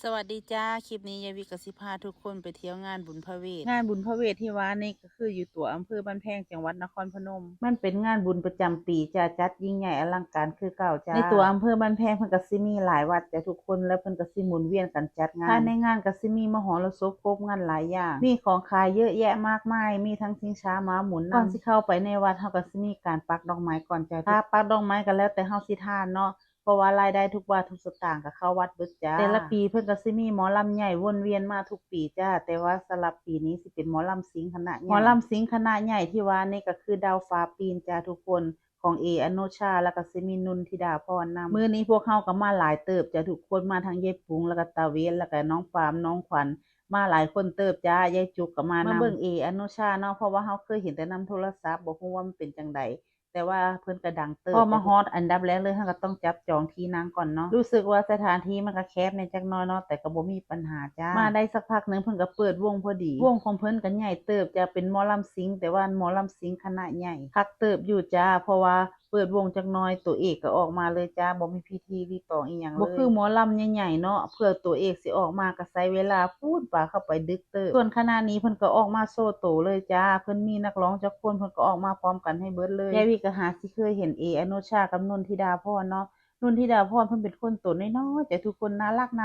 สวัสดีจ้าคลิปนี้ยายวิกสิพาทุกคนไปเที่ยวงานบุญพระเวทงานบุญพระเวทที่ว่านี่ก็คืออยู่ตัวอำเภอบ้านแพงจังหวัดนครพนมมันเป็นงานบุญประจำปีจ้าจัดยิ่งใหญ่อลังการคือเก่าจ้าในตัวอำเภอบ้านแพงเพิ่นก็สิมีหลายวัดจ้าทุกคนแล้วเพิ่นก็สิหมุนเวียนกันจัดงานภายในงานก็สิมีมหรสพครบงานหลายอย่างมีของขายเยอะแยะมากมายมีทั้งชิงช้าม้าหมุนก่อนสิเข้าไปในวัดเฮาก็สิมีการปักดอกไม้ก่อนจ้าถ้าปักดอกไม้ก็แล้วแต่เฮาสิทานเนาะเพราะว่ารายได้ทุกบาททุกสตางค์ก็เข้าวัดเบิดจ้าแต่ละปีเพิ่นก็สิมีหมอลำใหญ่วนเวียนมาทุกปีจ้าแต่ว่าสำหรับปีนี้สิเป็นหมอลำสิงห์คณะใหญ่หมอลำสิงห์คณะใหญ่ที่ว่านี่ก็คือดาวฟ้าปีนจ้าทุกคนของอโนชาแล้วก็สิมีนุ่นธิดาพรนำมื้อนี้พวกเฮาก็มาหลายเติบจ้าทุกคนมาทั้งยายปุงแล้วก็ตาเวนแล้วก็น้องปามน้องขวัญมาหลายคนเติบจ้ายายจุกก็มานำเบิ่งอโนชาเนาะเพราะว่าเฮาเคยเห็นแต่นำโทรศัพท์บ่ฮู้ว่ามันเป็นจังใดแต่ว่าเพิ่นก็ดังเติบพอมาฮอดอันดับแรกเลยเฮาก็ต้องจับจองที่นั่งก่อนเนาะรู้สึกว่าสถานที่มันก็แคบแหน่จักหน่อยเนาะแต่ก็บ่มีปัญหาจ้ามาได้สักพักหนึ่งเพิ่นก็เปิดวงพอดีวงของเพิ่นก็ใหญ่เติบจะเป็นหมอลำซิงแต่ว่าหมอลำซิงคณะใหญ่คักเติบอยู่จ้าเพราะว่าเปิดวงจักหน่อยตัวเอกก็ออกมาเลยจ้าบ่มีพิธีรีตองอีหยังเลยบ่คือหมอลำใหญ่ๆเนาะเพื่อตัวเอกสิออกมาก็ใช้เวลาพูนป่าเข้าไปดึกเติบส่วนคณะนี้เพิ่นก็ออกมาโซโตเลยจ้าเพิ่นมีนักร้องจักคนเพิ่นก็ออกมาพร้อมกันให้เบิดเลยยายวิก็หาสิเคยเห็นอโนชากับนนทิดาพรเนาะนนทิดาพรเพิ่นเป็นคนตัวน้อยๆแต่ทุกคนน่ารักง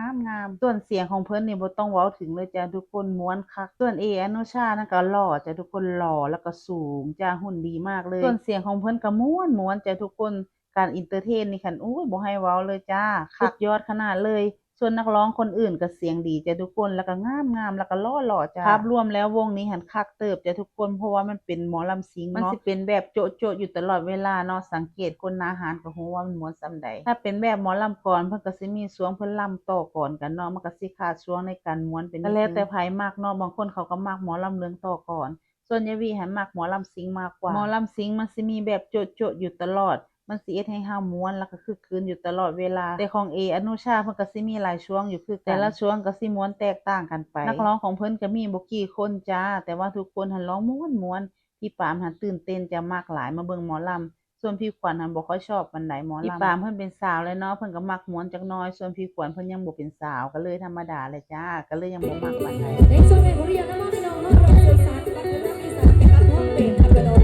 ามส่วนเสียงของเพิ่นนี่บ่ต้องเว้าถึงเลยจ้าทุกคนม่วนคักส่วนอโนชานั่นก็หล่อจ้าทุกคนหล่อแล้วก็สูงจ้าหุ่นดีมากเลยส่วนเสียงของเพิ่นก็ม่วนจ้าทุกคนการเอนเตอร์เทนนี่คันโอ้ยบ่ให้เว้าเลยจ้าสุดยอดขนาดเลยส่วนนักร้องคนอื่นก็เสียงดีจ้ะทุกคนแล้วก็งามแล้วก็หล่อจ้ะภาพรวมแล้ววงนี้หันคักเติบจ้ะทุกคนเพราะว่ามันเป็นหมอลำซิงมันสิเป็นแบบโจ๊ะๆอยู่ตลอดเวลาเนาะสังเกตคนหน้าหาญก็ฮู้ว่ามันม่วนส่ำใดถ้าเป็นแบบหมอลำกลอนเพิ่นก็สิมีช่วงเพิ่นลำต่อกลอนกันเนาะมันก็สิขาดช่วงในการม่วนเป็นก็แล้วแต่ไผมักเนาะบางคนเขาก็มักหมอลำเรื่องต่อกลอนส่วนยายวีหันมักหมอลำซิงมากกว่าหมอลำซิงมันสิมีแบบโจ๊ะๆอยู่ตลอดมันสิเฮ็ดให้เฮาม่วนแล้วก็คึกคืนอยู่ตลอดเวลาแต่ของอโนชาเพิ่นก็สิมีหลายช่วงอยู่คือกันแต่ละช่วงก็สิม่วนแตกต่างกันไปนักร้องของเพิ่นก็มีบ่กี่คนจ้าแต่ว่าทุกคนหันร้องม่วนพี่ปามหันตื่นเต้นจะมักหลายมาเบิ่งหมอลำส่วนพี่ขวัญหันบ่ค่อยชอบปานใดหมอลำพี่ปามเพิ่นเป็นสาวแล้วเนาะเพิ่นก็มักม่วนจักหน่อยส่วนพี่ขวัญเพิ่นยังบ่เป็นสาวก็เลยธรรมดาแหละจ้าก็เลยยังบ่มักปานใดในช่วงนี้ผมอยากจะมาพี่น้องมาเราสื่อสารกันกับอีสานเป็นการท่องเพลงครับพี่น้อง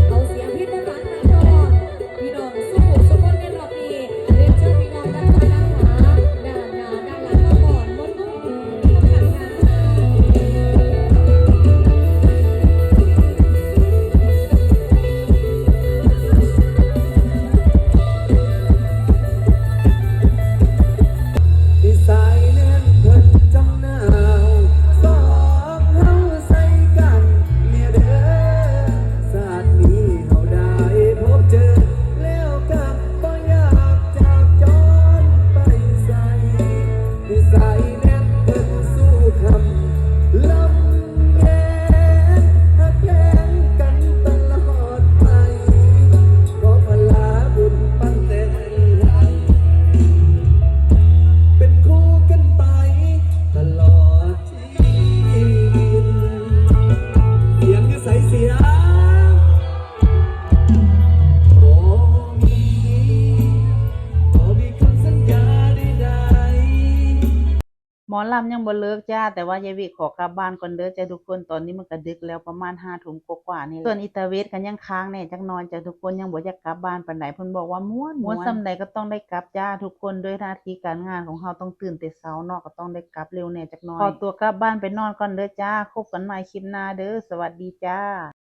เอาเสียงพี่ประสานนำตลอดพี่น้องสู้สุขคนในรอบนี้เรียนเชิญพี่น้องด้านซ้ายด้านขวาด้านหน้าด้านหลังมาก่อนบนทุกขันงานนิสัยแน่นเพิ่นจำหนาวสองเฮาใส่กันเนี่ยเด้อชาตินี้เฮาได้พบเจอแล้วกับบ่อยากจากจรไปไสนิสัยแน่นเพิ่นสู้คำลำแยงหักแพงกันตลอดไปขอพลาบุญปันแต่ให้เป็นคู่กันไปตลอดชีวิตเสียงคือใสเสียงบ่มีบ่มีคำสัญญาใดๆ หมอลำยังบ่เลิกจ้าแต่ว่ายายวิขอกลับบ้านก่อนเด้อจ้าทุกคนตอนนี้มันก็ดึกแล้วประมาณ5 ทุ่มกว่าๆนี่แหละส่วนอีตาเวทก็ยังค้างแหน่จักหน่อยจ้าทุกคนยังบ่อยากกลับบ้านปานใดเพิ่นบอกว่าม่วนส่ำใดก็ต้องได้กลับจ้าทุกคนด้วยหน้าที่การงานของเฮาต้องตื่นแต่เช้าเนาะก็ต้องได้กลับเร็วแหน่จักหน่อยขอตัวกลับบ้านไปนอนก่อนเด้อจ้าพบกันใหม่คลิปหน้าเด้อสวัสดีจ้า